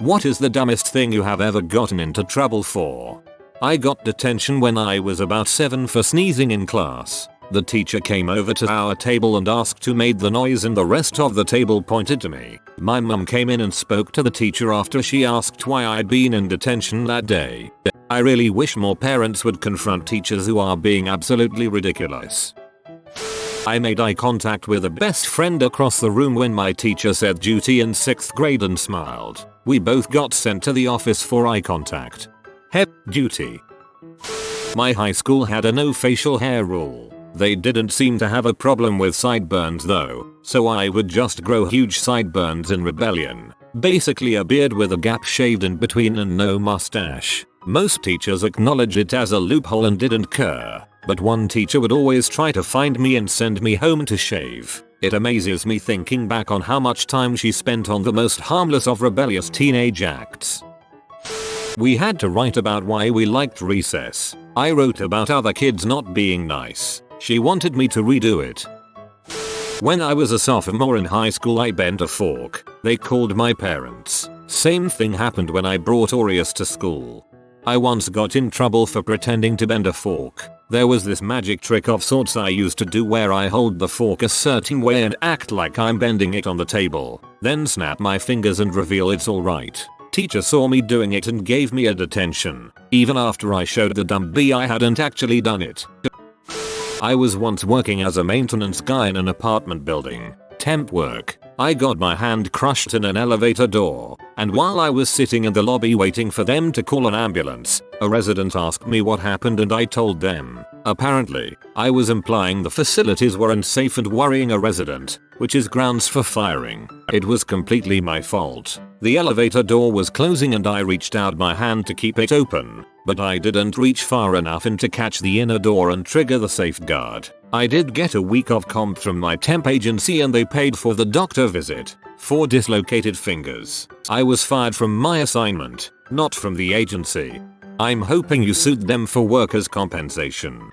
What is the dumbest thing you have ever gotten into trouble for? I got detention when I was about 7 for sneezing in class. The teacher came over to our table and asked who made the noise and the rest of the table pointed to me. My mum came in and spoke to the teacher after she asked why I'd been in detention that day. I really wish more parents would confront teachers who are being absolutely ridiculous. I made eye contact with a best friend across the room when my teacher said duty in 6th grade and smiled. We both got sent to the office for eye contact. Duty. My high school had a no facial hair rule. They didn't seem to have a problem with sideburns though, so I would just grow huge sideburns in rebellion. Basically a beard with a gap shaved in between and no mustache. Most teachers acknowledged it as a loophole and didn't care, but one teacher would always try to find me and send me home to shave. It amazes me thinking back on how much time she spent on the most harmless of rebellious teenage acts. We had to write about why we liked recess. I wrote about other kids not being nice. She wanted me to redo it. When I was a sophomore in high school I bent a fork. They called my parents. Same thing happened when I brought Oreos to school. I once got in trouble for pretending to bend a fork. There was this magic trick of sorts I used to do where I hold the fork a certain way and act like I'm bending it on the table, then snap my fingers and reveal it's alright. Teacher saw me doing it and gave me a detention, even after I showed the dumb B I hadn't actually done it. I was once working as a maintenance guy in an apartment building. Temp work. I got my hand crushed in an elevator door, and while I was sitting in the lobby waiting for them to call an ambulance, a resident asked me what happened and I told them. Apparently, I was implying the facilities were unsafe and worrying a resident, which is grounds for firing. It was completely my fault. The elevator door was closing and I reached out my hand to keep it open, but I didn't reach far enough in to catch the inner door and trigger the safeguard. I did get a week of comp from my temp agency and they paid for the doctor visit. 4 dislocated fingers. I was fired from my assignment, not from the agency. I'm hoping you sued them for workers' compensation.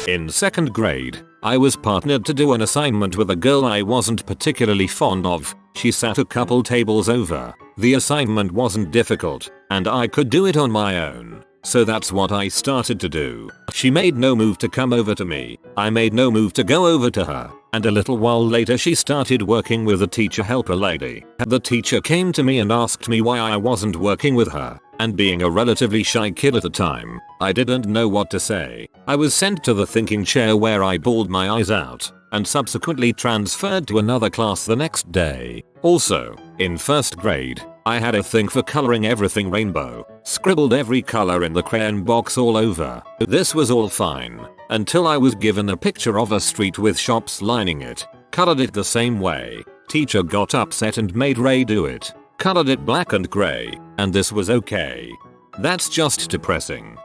In 2nd grade, I was partnered to do an assignment with a girl I wasn't particularly fond of. She sat a couple tables over. The assignment wasn't difficult, and I could do it on my own. So that's what I started to do. She made no move to come over to me. I made no move to go over to her. And a little while later she started working with a teacher helper lady. The teacher came to me and asked me why I wasn't working with her. And being a relatively shy kid at the time, I didn't know what to say. I was sent to the thinking chair where I bawled my eyes out, and subsequently transferred to another class the next day. Also, in 1st grade, I had a thing for coloring everything rainbow. Scribbled every color in the crayon box all over. This was all fine, until I was given a picture of a street with shops lining it. Colored it the same way. Teacher got upset and made Ray do it. Colored it black and gray, and this was okay. That's just depressing.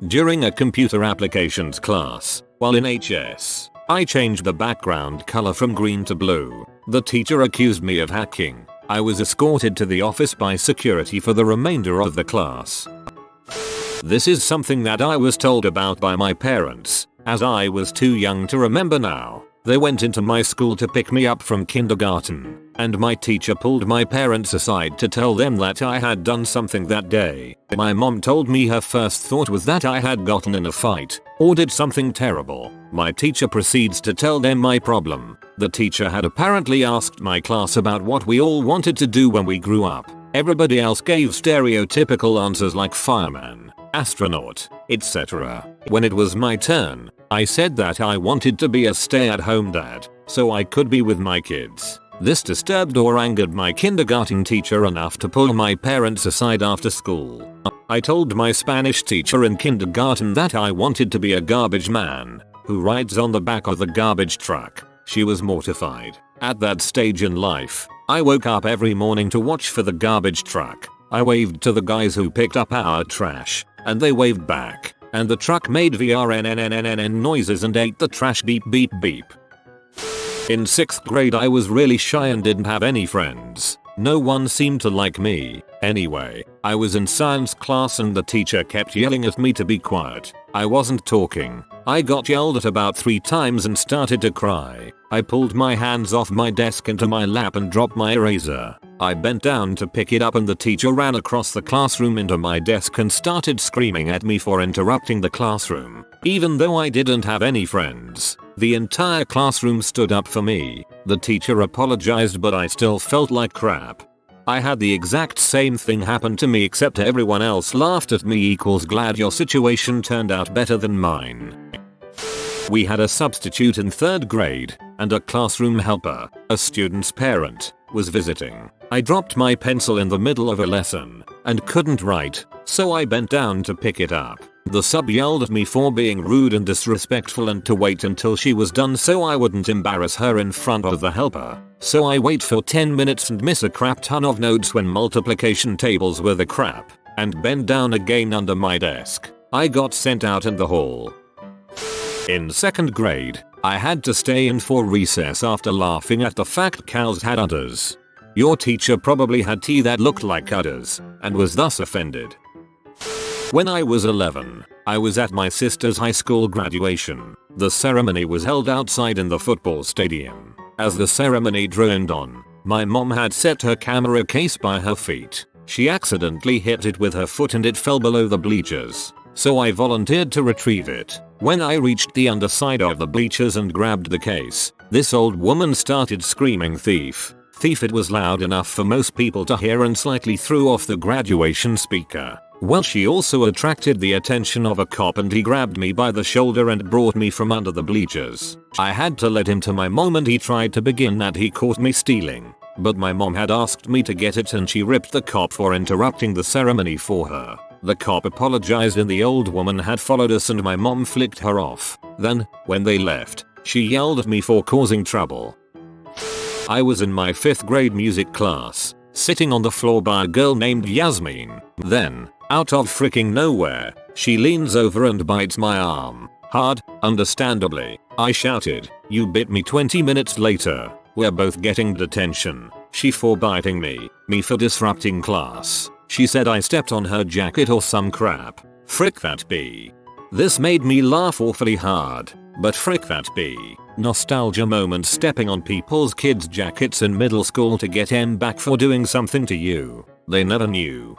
During a computer applications class, while in HS, I changed the background color from green to blue. The teacher accused me of hacking. I was escorted to the office by security for the remainder of the class. This is something that I was told about by my parents, as I was too young to remember now. They went into my school to pick me up from kindergarten, and my teacher pulled my parents aside to tell them that I had done something that day. My mom told me her first thought was that I had gotten in a fight, or did something terrible. My teacher proceeds to tell them my problem. The teacher had apparently asked my class about what we all wanted to do when we grew up. Everybody else gave stereotypical answers like fireman, astronaut, etc. When it was my turn, I said that I wanted to be a stay-at-home dad, so I could be with my kids. This disturbed or angered my kindergarten teacher enough to pull my parents aside after school. I told my Spanish teacher in kindergarten that I wanted to be a garbage man, who rides on the back of the garbage truck. She was mortified. At that stage in life, I woke up every morning to watch for the garbage truck. I waved to the guys who picked up our trash, and they waved back. And the truck made VRNNNNN noises and ate the trash beep beep beep. In 6th grade I was really shy and didn't have any friends. No one seemed to like me. Anyway, I was in science class and the teacher kept yelling at me to be quiet. I wasn't talking. I got yelled at about 3 times and started to cry. I pulled my hands off my desk into my lap and dropped my eraser. I bent down to pick it up and the teacher ran across the classroom into my desk and started screaming at me for interrupting the classroom. Even though I didn't have any friends, the entire classroom stood up for me. The teacher apologized, but I still felt like crap. I had the exact same thing happen to me, except everyone else laughed at me. Glad your situation turned out better than mine. We had a substitute in 3rd grade, and a classroom helper, a student's parent, was visiting. I dropped my pencil in the middle of a lesson and couldn't write, so I bent down to pick it up. The sub yelled at me for being rude and disrespectful and to wait until she was done so I wouldn't embarrass her in front of the helper. So I wait for 10 minutes and miss a crap ton of notes when multiplication tables were the crap, and bend down again under my desk. I got sent out in the hall. In 2nd grade, I had to stay in for recess after laughing at the fact cows had udders. Your teacher probably had tea that looked like udders, and was thus offended. When I was 11, I was at my sister's high school graduation. The ceremony was held outside in the football stadium. As the ceremony droned on, my mom had set her camera case by her feet. She accidentally hit it with her foot and it fell below the bleachers. So I volunteered to retrieve it. When I reached the underside of the bleachers and grabbed the case, this old woman started screaming, "Thief! Thief!" It was loud enough for most people to hear and slightly threw off the graduation speaker. Well, she also attracted the attention of a cop and he grabbed me by the shoulder and brought me from under the bleachers. I had to let him to my mom and he tried to begin that he caught me stealing. But my mom had asked me to get it and she ripped the cop for interrupting the ceremony for her. The cop apologized and the old woman had followed us and my mom flicked her off. Then, when they left, she yelled at me for causing trouble. I was in my 5th grade music class, sitting on the floor by a girl named Yasmin. Then, out of freaking nowhere, she leans over and bites my arm. Hard, understandably. I shouted, "You bit me." 20 minutes later, we're both getting detention. She for biting me for disrupting class. She said I stepped on her jacket or some crap. Frick that bee. This made me laugh awfully hard, but frick that bee. Nostalgia moment stepping on people's kids' jackets in middle school to get them back for doing something to you they never knew.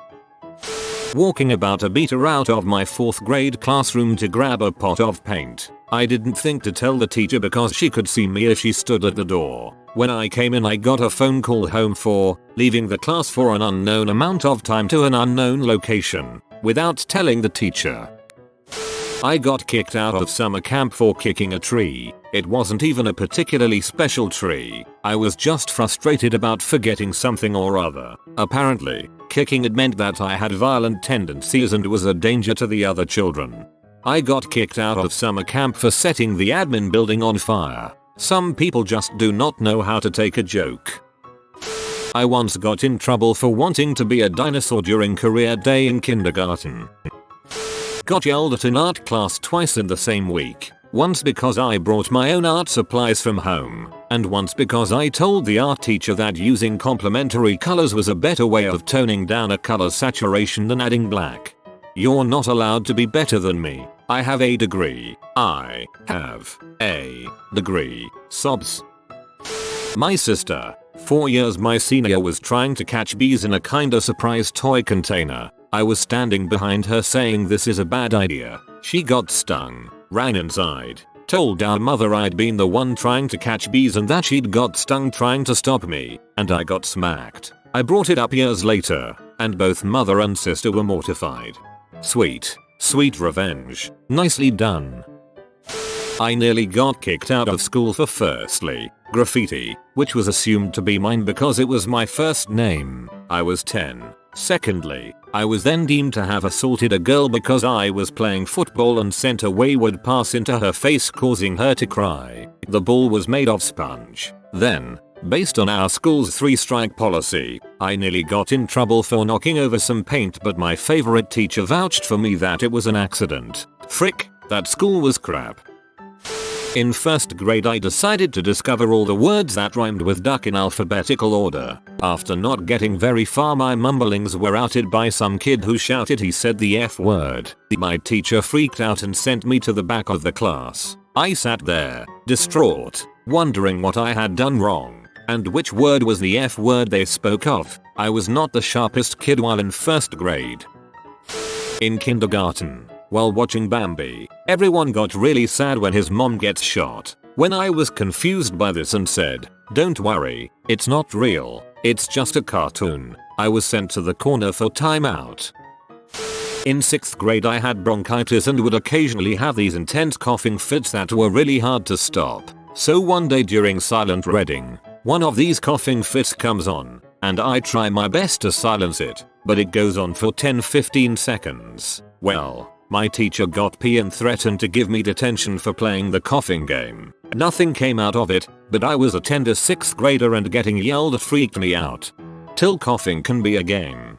Walking about a meter out of my 4th grade classroom to grab a pot of paint. I didn't think to tell the teacher because she could see me if she stood at the door. When I came in I got a phone call home for leaving the class for an unknown amount of time to an unknown location without telling the teacher. I got kicked out of summer camp for kicking a tree. It wasn't even a particularly special tree. I was just frustrated about forgetting something or other. Apparently, kicking it meant that I had violent tendencies and was a danger to the other children. I got kicked out of summer camp for setting the admin building on fire. Some people just do not know how to take a joke. I once got in trouble for wanting to be a dinosaur during career day in kindergarten. Got yelled at in art class twice in the same week. Once because I brought my own art supplies from home, and once because I told the art teacher that using complementary colors was a better way of toning down a color saturation than adding black. You're not allowed to be better than me. I have a degree. I have a degree. Sobs. My sister, 4 years my senior, was trying to catch bees in a kinda surprise toy container. I was standing behind her saying this is a bad idea. She got stung, ran inside, told our mother I'd been the one trying to catch bees and that she'd got stung trying to stop me, and I got smacked. I brought it up years later, and both mother and sister were mortified. Sweet, sweet revenge. Nicely done. I nearly got kicked out of school for firstly, graffiti, which was assumed to be mine because it was my first name. I was 10. Secondly, I was then deemed to have assaulted a girl because I was playing football and sent a wayward pass into her face causing her to cry. The ball was made of sponge. Then, based on our school's 3-strike policy, I nearly got in trouble for knocking over some paint, but my favorite teacher vouched for me that it was an accident. Frick, that school was crap. In 1st grade I decided to discover all the words that rhymed with duck in alphabetical order. After not getting very far, my mumblings were outed by some kid who shouted he said the F word. My teacher freaked out and sent me to the back of the class. I sat there, distraught, wondering what I had done wrong. And which word was the F word they spoke of? I was not the sharpest kid while in first grade. In kindergarten, while watching Bambi, everyone got really sad when his mom gets shot. When I was confused by this and said, "Don't worry, it's not real, it's just a cartoon," I was sent to the corner for timeout. In 6th grade I had bronchitis and would occasionally have these intense coughing fits that were really hard to stop. So one day during silent reading, one of these coughing fits comes on, and I try my best to silence it, but it goes on for 10-15 seconds. Well, my teacher got pee and threatened to give me detention for playing the coughing game. Nothing came out of it, but I was a tender 6th grader and getting yelled at freaked me out. Till coughing can be a game.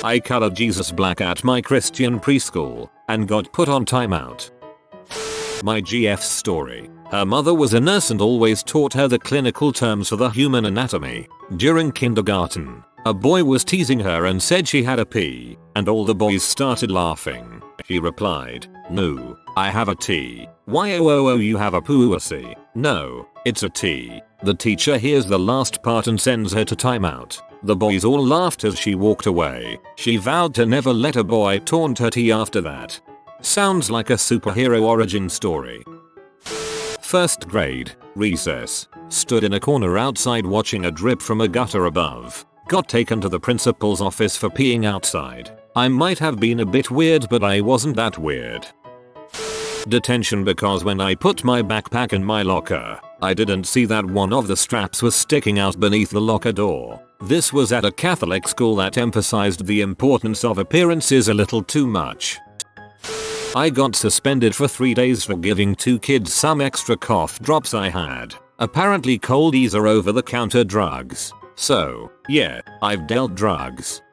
I colored Jesus black at my Christian preschool and got put on timeout. My GF's story. Her mother was a nurse and always taught her the clinical terms for the human anatomy. During kindergarten, a boy was teasing her and said she had a P, and all the boys started laughing. She replied, "No, I have a T. Why you have a pussy?" "No, it's a T." The teacher hears the last part and sends her to timeout. The boys all laughed as she walked away. She vowed to never let a boy taunt her T after that. Sounds like a superhero origin story. First grade, recess. Stood in a corner outside watching a drip from a gutter above. Got taken to the principal's office for peeing outside. I might have been a bit weird, but I wasn't that weird. Detention because when I put my backpack in my locker, I didn't see that one of the straps was sticking out beneath the locker door. This was at a Catholic school that emphasized the importance of appearances a little too much. I got suspended for 3 days for giving 2 kids some extra cough drops I had. Apparently coldies are over-the-counter drugs. So, yeah, I've dealt drugs.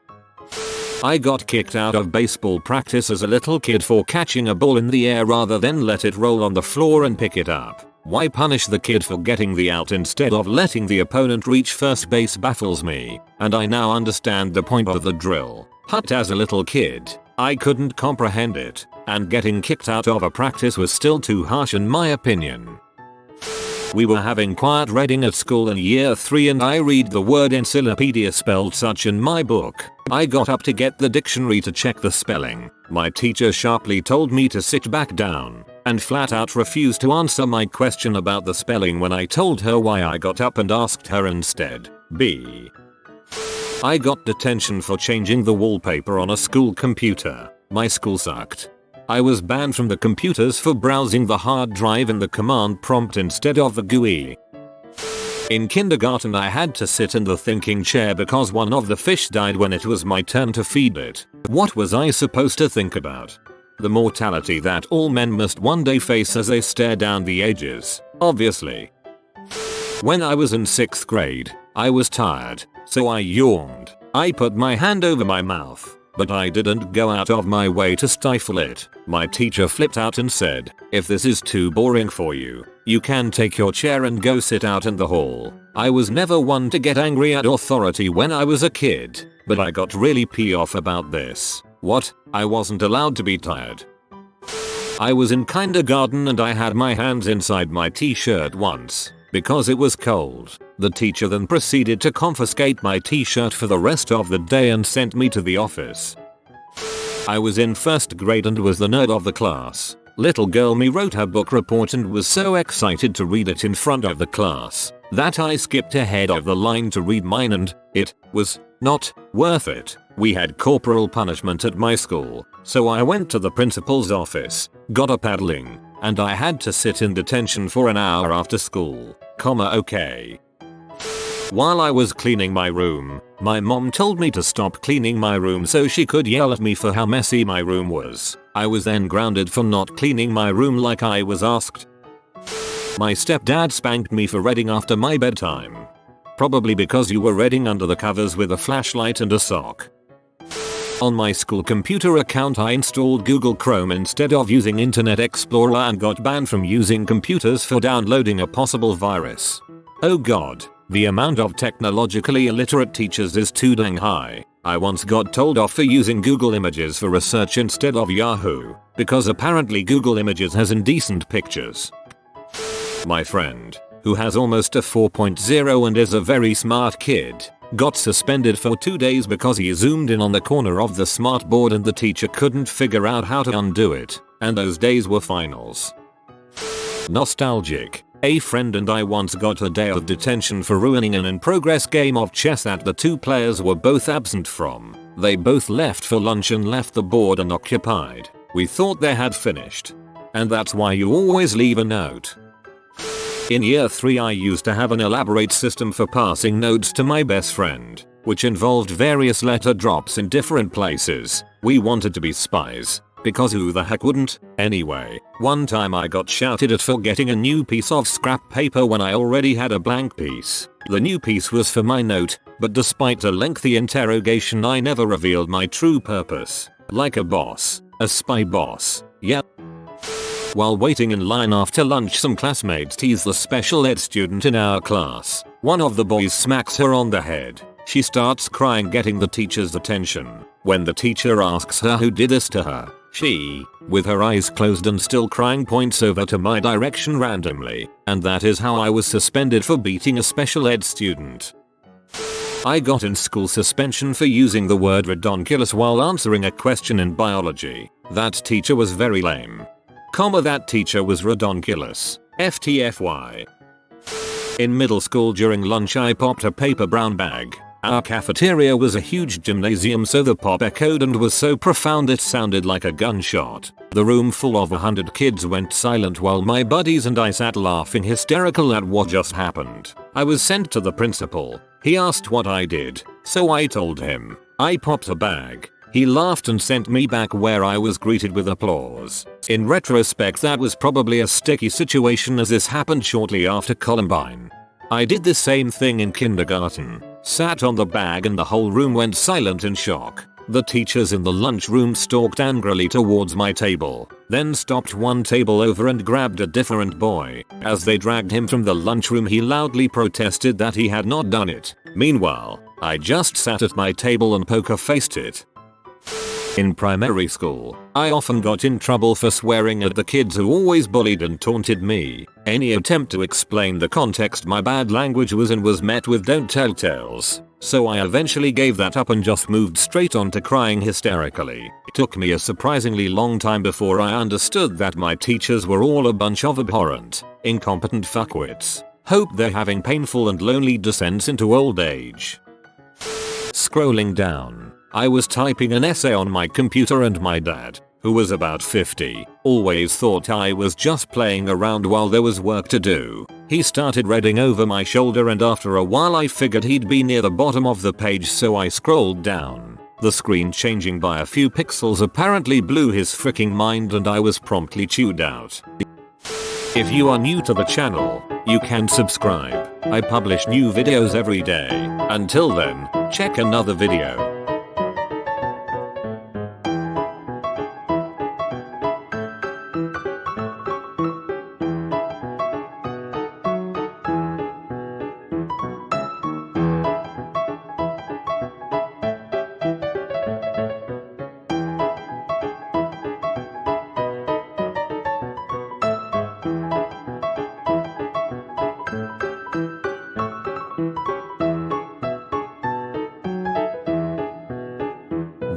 I got kicked out of baseball practice as a little kid for catching a ball in the air rather than let it roll on the floor and pick it up. Why punish the kid for getting the out instead of letting the opponent reach first base baffles me, and I now understand the point of the drill. But as a little kid, I couldn't comprehend it, and getting kicked out of a practice was still too harsh in my opinion. We were having quiet reading at school in year 3 and I read the word encyclopedia spelled such in my book. I got up to get the dictionary to check the spelling. My teacher sharply told me to sit back down and flat out refused to answer my question about the spelling when I told her why. I got up and asked her instead. B. I got detention for changing the wallpaper on a school computer. My school sucked. I was banned from the computers for browsing the hard drive in the command prompt instead of the GUI. In kindergarten I had to sit in the thinking chair because one of the fish died when it was my turn to feed it. What was I supposed to think about? The mortality that all men must one day face as they stare down the ages, obviously. When I was in 6th grade, I was tired, so I yawned. I put my hand over my mouth. But I didn't go out of my way to stifle it. My teacher flipped out and said, "If this is too boring for you, you can take your chair and go sit out in the hall." I was never one to get angry at authority when I was a kid, but I got really pissed off about this. What? I wasn't allowed to be tired. I was in kindergarten and I had my hands inside my t-shirt once. Because it was cold, the teacher then proceeded to confiscate my t-shirt for the rest of the day and sent me to the office. I was in 1st grade and was the nerd of the class. Little girl me wrote her book report and was so excited to read it in front of the class that I skipped ahead of the line to read mine and it was not worth it. We had corporal punishment at my school, so I went to the principal's office, got a paddling, and I had to sit in detention for an hour after school, okay. While I was cleaning my room, my mom told me to stop cleaning my room so she could yell at me for how messy my room was. I was then grounded for not cleaning my room like I was asked. My stepdad spanked me for reading after my bedtime. Probably because you were reading under the covers with a flashlight and a sock. On my school computer account I installed Google Chrome instead of using Internet Explorer and got banned from using computers for downloading a possible virus. Oh god, the amount of technologically illiterate teachers is too dang high. I once got told off for using Google Images for research instead of Yahoo, because apparently Google Images has indecent pictures. My friend, who has almost a 4.0 and is a very smart kid, got suspended for 2 days because he zoomed in on the corner of the smartboard and the teacher couldn't figure out how to undo it, and those days were finals. Nostalgic. A friend and I once got a day of detention for ruining an in-progress game of chess that the two players were both absent from. They both left for lunch and left the board unoccupied. We thought they had finished. And that's why you always leave a note. In year 3 I used to have an elaborate system for passing notes to my best friend, which involved various letter drops in different places. We wanted to be spies, because who the heck wouldn't? Anyway, one time I got shouted at for getting a new piece of scrap paper when I already had a blank piece. The new piece was for my note, but despite a lengthy interrogation I never revealed my true purpose. Like a boss. A spy boss. Yep. While waiting in line after lunch, some classmates tease the special ed student in our class. One of the boys smacks her on the head. She starts crying, getting the teacher's attention. When the teacher asks her who did this to her, she, with her eyes closed and still crying, points over to my direction randomly. And that is how I was suspended for beating a special ed student. I got in school suspension for using the word redonkulous while answering a question in biology. That teacher was very lame. That teacher was redonkulous. FTFY. In middle school during lunch I popped a paper brown bag. Our cafeteria was a huge gymnasium, so the pop echoed and was so profound it sounded like a gunshot. The room full of 100 kids went silent while my buddies and I sat laughing hysterical at what just happened. I was sent to the principal. He asked what I did, so I told him. I popped a bag. He laughed and sent me back, where I was greeted with applause. In retrospect, that was probably a sticky situation, as this happened shortly after Columbine. I did the same thing in kindergarten. Sat on the bag and the whole room went silent in shock. The teachers in the lunchroom stalked angrily towards my table, then stopped one table over and grabbed a different boy. As they dragged him from the lunchroom, he loudly protested that he had not done it. Meanwhile, I just sat at my table and poker-faced it. In primary school, I often got in trouble for swearing at the kids who always bullied and taunted me. Any attempt to explain the context my bad language was in was met with "don't tell tales." So I eventually gave that up and just moved straight on to crying hysterically. It took me a surprisingly long time before I understood that my teachers were all a bunch of abhorrent, incompetent fuckwits. Hope they're having painful and lonely descents into old age. Scrolling down, I was typing an essay on my computer and my dad, who was about 50, always thought I was just playing around while there was work to do. He started reading over my shoulder and after a while I figured he'd be near the bottom of the page, so I scrolled down. The screen changing by a few pixels apparently blew his freaking mind and I was promptly chewed out. If you are new to the channel, you can subscribe. I publish new videos every day. Until then, check another video.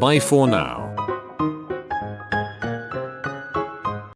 Bye for now.